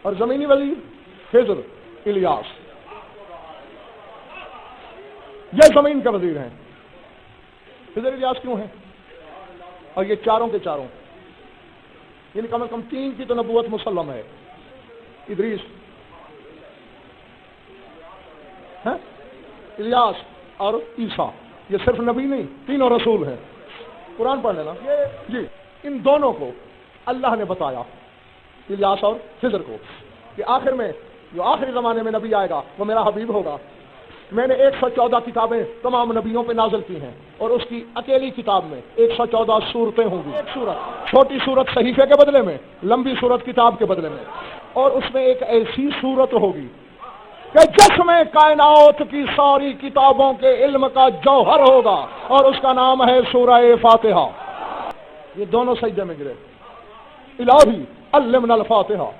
اور زمینی وزیر خضر الیاس، یہ زمین کے وزیر ہیں۔ خضر الیاس کیوں ہیں؟ اور یہ چاروں کے چاروں، یعنی کم از کم 3 کی تو نبوت مسلم ہے۔ ادریس، الیاس اور عیسیٰ، یہ صرف نبی نہیں، تینوں رسول ہیں۔ قرآن پڑھ لینا جی۔ ان دونوں کو اللہ نے بتایا، الیاس اور خضر کو، کہ آخر میں جو آخری زمانے میں نبی آئے گا وہ میرا حبیب ہوگا۔ میں نے 114 کتابیں تمام نبیوں پہ نازل کی ہیں، اور اس کی اکیلی کتاب میں 114 صورتیں ہوں گی۔ ایک صورت، چھوٹی صورت صحیفے کے بدلے میں، لمبی صورت کتاب کے بدلے میں، اور اس میں ایک ایسی صورت ہوگی کہ جس میں کائنات کی ساری کتابوں کے علم کا جوہر ہوگا، اور اس کا نام ہے سورہ فاتحہ۔ یہ دونوں سجدے میں گرے، الہی علمنا الفاتحہ،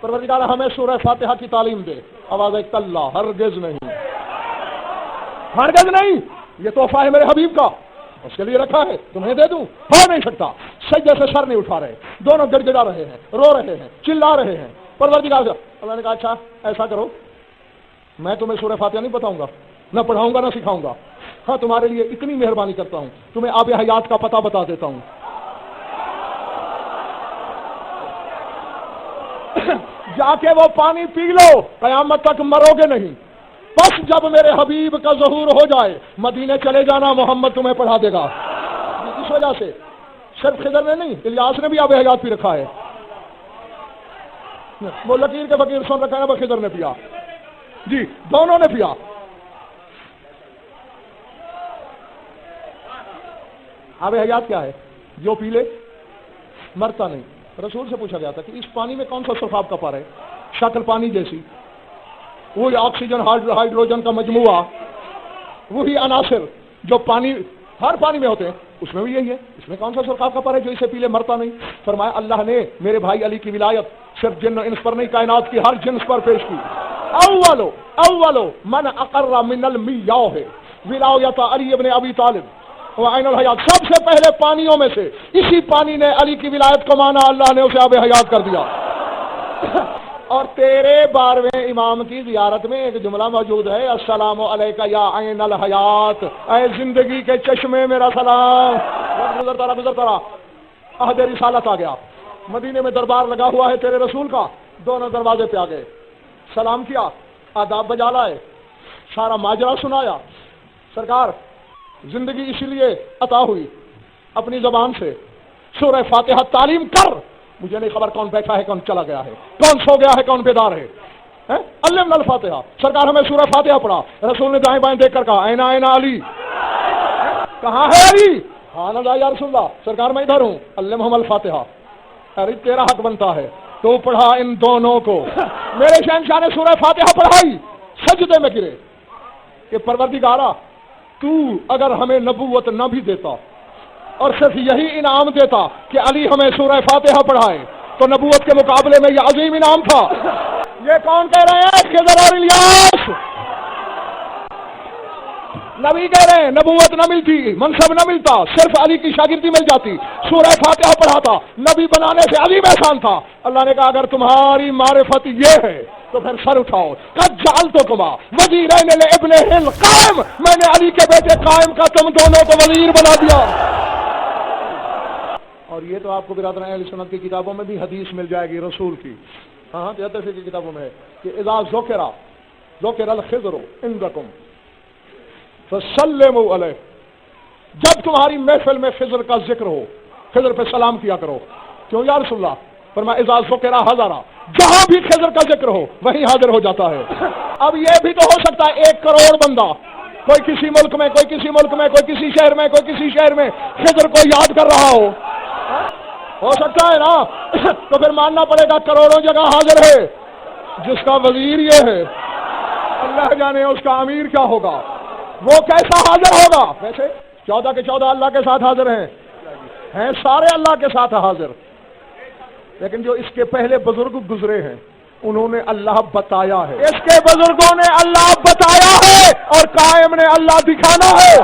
پروردگار ہمیں سورہ فاتحہ کی تعلیم دے۔ آواز ہے کلا، ہرگز نہیں، ہرگز نہیں، یہ تحفہ ہے میرے حبیب کا، اس کے لیے رکھا ہے، تمہیں دے دوں؟ ہو نہیں سکتا۔ سجدے سے سر نہیں اٹھا رہے، دونوں گڑ گڑا رہے ہیں، رو رہے ہیں، چلا رہے ہیں۔ پروردگار اللہ نے کہا اچھا ایسا کرو، میں تمہیں سورہ فاتحہ نہیں بتاؤں گا، نہ پڑھاؤں گا، نہ سکھاؤں گا، ہاں تمہارے لیے اتنی مہربانی کرتا ہوں، تمہیں آب حیات کا پتہ بتا دیتا ہوں۔ جا کے وہ پانی پی لو، قیامت تک مرو گے نہیں۔ بس جب میرے حبیب کا ظہور ہو جائے مدینے چلے جانا، محمد تمہیں پڑھا دے گا۔ اس وجہ سے صرف خضر نے نہیں، الیاس نے بھی آب حیات پی رکھا ہے۔ وہ لکیر کے فقیر سن رکھا ہے، وہ خضر نے پیا، جی دونوں نے پیا۔ آب حیات کیا ہے؟ جو پی لے مرتا نہیں۔ رسول سے پوچھا گیا تھا کہ اس پانی میں کون سا سرخاب کا پار ہے؟ شکل پانی جیسی، وہی آکسیجن ہائیڈروجن کا مجموعہ، وہی عناصر جو پانی ہر پانی میں ہوتے ہیں، اس میں بھی یہی ہے۔ اس میں کون سا سرخاب کا پار ہے جو اسے پی لے مرتا نہیں؟ فرمایا اللہ نے میرے بھائی علی کی ولایت صرف جن انس پر نہیں، کائنات کی ہر جنس پر پیش کی۔ اولو من اقر من المیاہ ولایت علی ابن ابی طالب وعین الحیات، سب سے پہلے پانیوں میں سے اسی پانی نے علی کی ولایت کو مانا، اللہ نے اسے آب حیات کر دیا۔ اور تیرے 12ویں امام کی زیارت میں ایک جملہ موجود ہے، السلام علیکہ یا عین الحیات، اے زندگی کے چشمے میرا سلام۔ گزرتا رہا عہد رسالت آ گیا، مدینے میں دربار لگا ہوا ہے تیرے رسول کا، دونوں دروازے پہ آ گئے، سلام کیا، آداب بجا لائے، سارا ماجرا سنایا۔ سرکار زندگی اسی لیے عطا ہوئی اپنی زبان سے سورہ فاتحہ تعلیم کر، مجھے نہیں خبر کون بیٹھا ہے کون چلا گیا ہے، کون سو گیا ہے کون بیدار ہے۔ علمنا الفاتحہ، سرکار ہمیں سورہ فاتحہ پڑھا۔ رسول نے دائیں بائیں دیکھ کر کہا اینا اینا علی، کہاں ہے علی؟ ہاں نا یا رسول اللہ، سرکار میں ادھر ہوں، علمہم الفاتحہ، ارے تیرا حق بنتا ہے تو پڑھا ان دونوں کو۔ میرے شہنشاہ نے سورہ فاتحہ پڑھائی، سجدے میں گرے کہ پروردگارا تو اگر ہمیں نبوت نہ بھی دیتا اور صرف یہی انعام دیتا کہ علی ہمیں سورہ فاتحہ پڑھائے تو نبوت کے مقابلے میں یہ عظیم انعام تھا۔ یہ کون کہہ رہے ہیں؟ خضر اور الیاس نبی کہہ رہے ہیں نبوت نہ ملتی، منصب نہ ملتا، صرف علی کی شاگردی مل جاتی، سورہ فاتحہ پڑھاتا، نبی بنانے سے عظیم احسان تھا۔ اللہ نے کہا اگر تمہاری معرفت یہ ہے تو پھر سر اٹھاؤ، قد جعلتکما وزیرین لابنہ القائم، میں نے علی کے بیٹے قائم کا تم دونوں کو وزیر بنا دیا۔ اور یہ تو آپ کو برادران اہل سنت کی کتابوں میں بھی حدیث مل جائے گی رسول کی، ہاں 73 کی کتابوں میں ہے کہ اذا ذکر الخضر عندکم فسلموا علیہ، جب تمہاری محفل میں خضر کا ذکر ہو خضر پہ سلام کیا کرو۔ کیوں یا رسول اللہ؟ فرمایا اذا ذکر حضر، جہاں بھی خضر کا ذکر ہو وہیں حاضر ہو جاتا ہے۔ اب یہ بھی تو ہو سکتا ہے 1 کروڑ بندہ، کوئی کسی ملک میں، کوئی کسی ملک میں، کوئی کسی شہر میں، کوئی کسی شہر میں خضر کو یاد کر رہا ہو سکتا ہے نا؟ تو پھر ماننا پڑے گا کروڑوں جگہ حاضر ہے، جس کا وزیر یہ ہے اللہ جانے اس کا امیر کیا ہوگا، وہ کیسا حاضر ہوگا۔ ویسے 14 کے 14 اللہ کے ساتھ حاضر ہیں سارے اللہ کے ساتھ حاضر، لیکن جو اس کے پہلے بزرگ گزرے ہیں انہوں نے اللہ بتایا ہے، اس کے بزرگوں نے اللہ بتایا ہے اور قائم نے اللہ دکھانا ہے۔